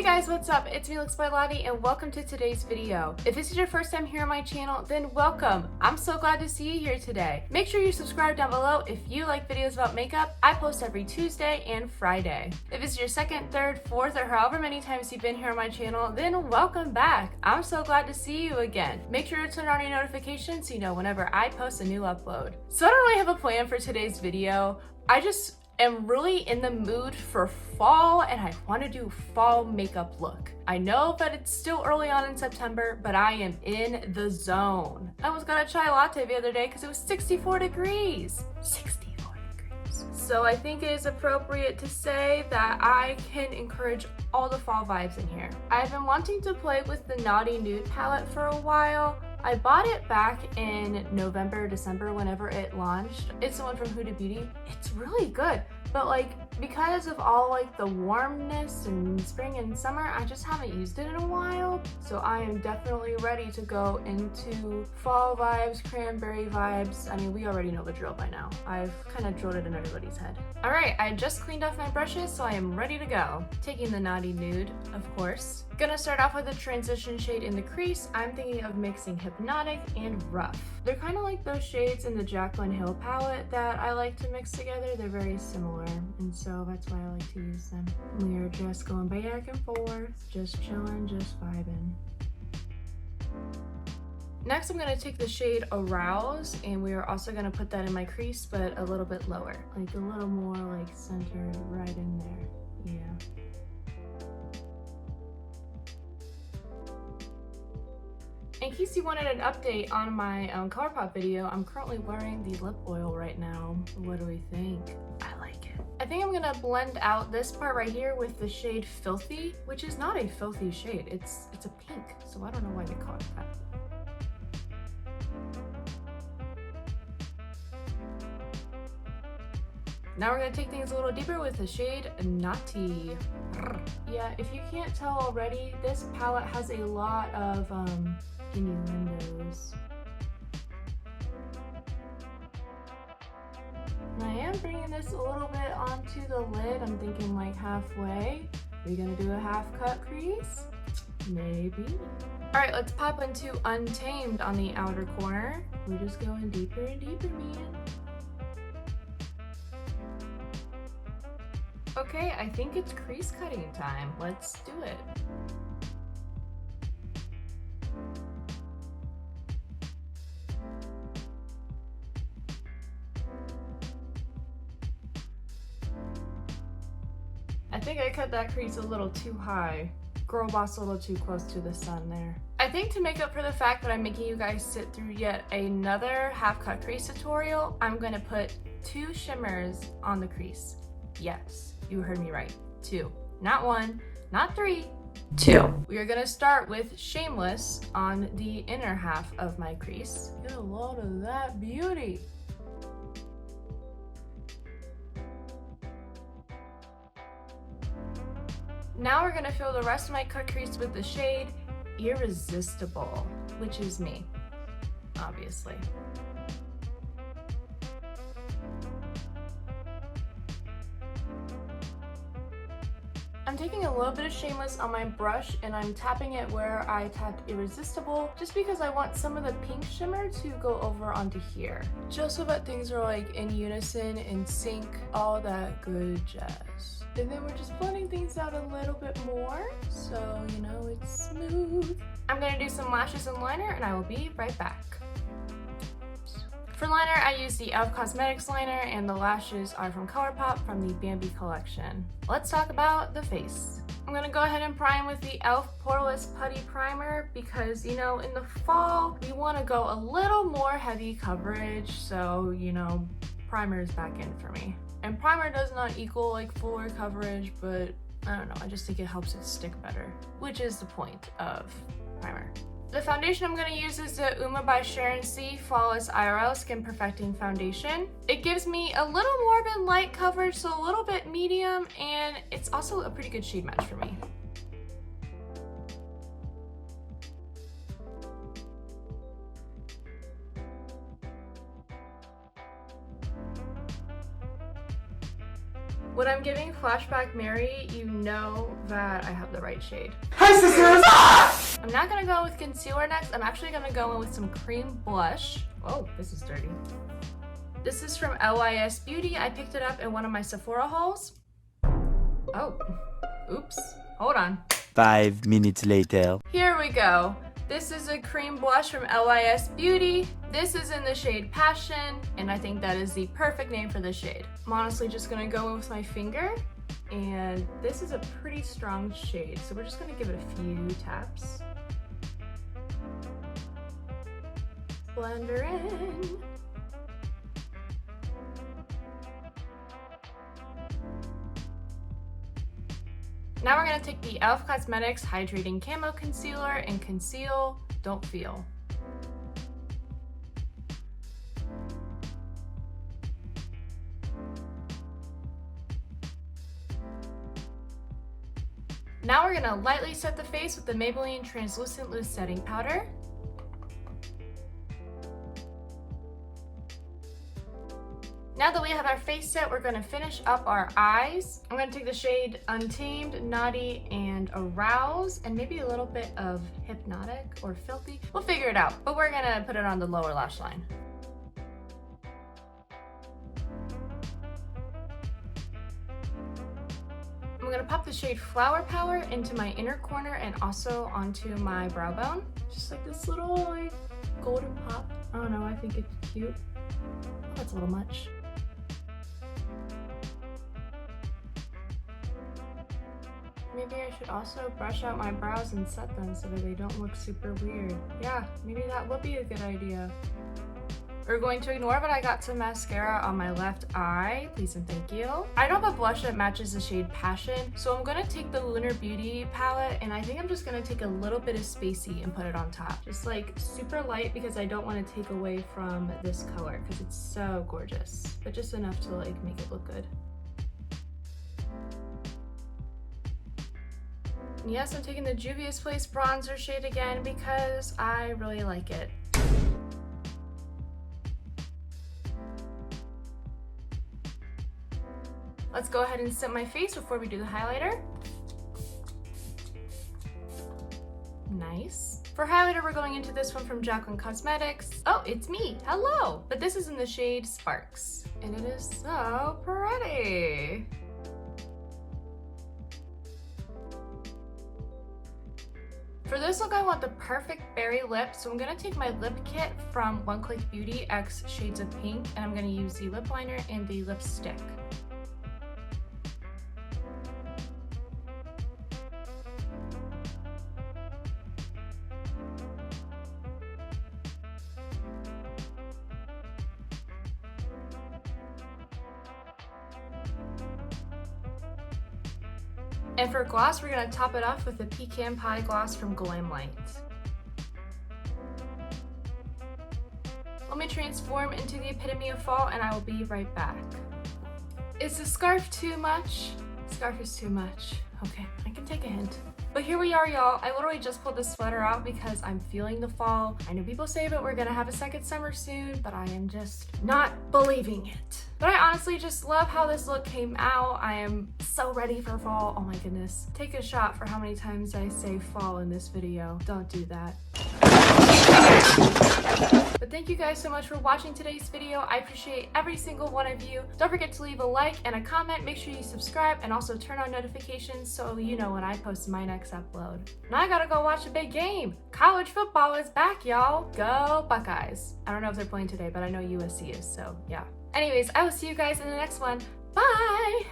guys, what's up? It's me, looksbylottie, and welcome to today's video. If this is your first time here on my channel, then welcome. I'm so glad to see you here today. Make sure you subscribe down below if you like videos about makeup. I post every Tuesday and Friday. If it's your second, third, fourth, or however many times you've been here on my channel, then welcome back. I'm so glad to see you again. Make sure to turn on your notifications so you know whenever I post a new upload. So I don't really have a plan for today's video. I just am really in the mood for fall and I want to do fall makeup look. I know that it's still early on in September, but I am in the zone. I almost got a chai latte the other day because it was 64 degrees. 64 degrees. So I think it is appropriate to say that I can encourage all the fall vibes in here. I've been wanting to play with the Naughty Nude Palette for a while. I bought it back in November, December, whenever it launched. It's the one from Huda Beauty. It's really good, but like because of all like the warmness and spring and summer, I just haven't used it in a while. So I am definitely ready to go into fall vibes, cranberry vibes. I mean, we already know the drill by now. I've kind of drilled it in everybody's head. All right, I just cleaned off my brushes, so I am ready to go. Taking the Naughty Nude, of course. Gonna start off with a transition shade in the crease. I'm thinking of mixing Hypnotic and Rough. They're kind of like those shades in the Jaclyn Hill palette that I like to mix together. They're very similar, and so that's why I like to use them. We are just going back and forth, just chilling, just vibing. Next, I'm gonna take the shade Arouse, and we are also gonna put that in my crease, but a little bit lower, like a little more like centered right in there. Yeah. In case you wanted an update on my ColourPop video, I'm currently wearing the lip oil right now. What do we think? I like it. I think I'm gonna blend out this part right here with the shade Filthy, which is not a filthy shade. It's a pink, so I don't know why they call it that. Now we're gonna take things a little deeper with the shade Naughty. Yeah, if you can't tell already, this palette has a lot of innuendos. And I am bringing this a little bit onto the lid. I'm thinking like halfway. Are we gonna do a half cut crease? Maybe. All right, let's pop into Untamed on the outer corner. We're just going deeper and deeper, man. Okay, I think it's crease cutting time. Let's do it. I think I cut that crease a little too high. Girl boss a little too close to the sun there. I think to make up for the fact that I'm making you guys sit through yet another half cut crease tutorial, I'm gonna put 2 shimmers on the crease. Yes, you heard me right. 2. Not 1, not 3, 2. We are gonna start with Shameless on the inner half of my crease. Get a lot of that beauty. Now we're gonna fill the rest of my cut crease with the shade Irresistible, which is me, obviously. I'm taking a little bit of Shameless on my brush and I'm tapping it where I tapped Irresistible, just because I want some of the pink shimmer to go over onto here. Just so that things are like in unison, in sync, all that good jazz. And then we're just blending things out a little bit more, so you know it's smooth. I'm gonna do some lashes and liner and I will be right back. For liner, I use the e.l.f. Cosmetics liner and the lashes are from ColourPop from the Bambi collection. Let's talk about the face. I'm gonna go ahead and prime with the e.l.f. Poreless Putty Primer because, you know, in the fall, we wanna go a little more heavy coverage, so, you know, primer is back in for me. And primer does not equal like fuller coverage, but I don't know, I just think it helps it stick better, which is the point of primer. The foundation I'm going to use is the Uma by Sharon C Flawless IRL Skin Perfecting Foundation. It gives me a little more than light coverage, so a little bit medium, and it's also a pretty good shade match for me. When I'm giving Flashback Mary, you know that I have the right shade. Hi, sisters! I'm not gonna go with concealer next. I'm actually gonna go in with some cream blush. Oh, this is dirty. This is from LYS Beauty. I picked it up in one of my Sephora hauls. Oh, oops, hold on. 5 minutes later. Here we go. This is a cream blush from LYS Beauty. This is in the shade Passion, and I think that is the perfect name for this shade. I'm honestly just gonna go in with my finger, and this is a pretty strong shade, so we're just gonna give it a few taps. Blend her in. Now we're gonna take the e.l.f. Cosmetics Hydrating Camo Concealer and conceal Don't Feel. Now we're gonna lightly set the face with the Maybelline Translucent Loose Setting Powder. Now that we have our face set, we're gonna finish up our eyes. I'm gonna take the shade Untamed, Naughty, and Arouse, and maybe a little bit of Hypnotic or Filthy. We'll figure it out, but we're gonna put it on the lower lash line. I'm gonna pop the shade Flower Power into my inner corner and also onto my brow bone. Just like this little like golden pop. I don't know, I think it's cute. Oh, that's a little much. Maybe I should also brush out my brows and set them so that they don't look super weird. Yeah, maybe that would be a good idea. We're going to ignore but I got some mascara on my left eye. Please and thank you. I don't have a blush that matches the shade Passion, so I'm gonna take the Lunar Beauty palette and I think I'm just gonna take a little bit of Spacey and put it on top. Just like super light because I don't want to take away from this color because it's so gorgeous, but just enough to like make it look good. Yes, I'm taking the Juvia's Place bronzer shade again because I really like it. Let's go ahead and set my face before we do the highlighter. Nice. For highlighter, we're going into this one from Jaclyn Cosmetics. Oh, it's me. Hello. But this is in the shade Sparks. And it is so pretty. For this look, I want the perfect berry lip, so I'm gonna take my lip kit from One Click Beauty X Shades of Pink, and I'm gonna use the lip liner and the lipstick. And for gloss, we're gonna top it off with the Pecan Pie gloss from Glamlight. Let me transform into the epitome of fall and I will be right back. Is the scarf too much? Scarf is too much. Okay, I can take a hint. But here we are, y'all. I literally just pulled this sweater out because I'm feeling the fall. I know people say that we're gonna have a second summer soon, but I am just not believing it. But I honestly just love how this look came out. I am so ready for fall. Oh my goodness. Take a shot for how many times I say fall in this video. Don't do that. But thank you guys so much for watching today's video. I appreciate every single one of you. Don't forget to leave a like and a comment. Make sure you subscribe and also turn on notifications so you know when I post my next upload. Now I gotta go watch a big game. College football is back, y'all. Go Buckeyes. I don't know if they're playing today, but I know USC is, so yeah. Anyways, I will see you guys in the next one. Bye!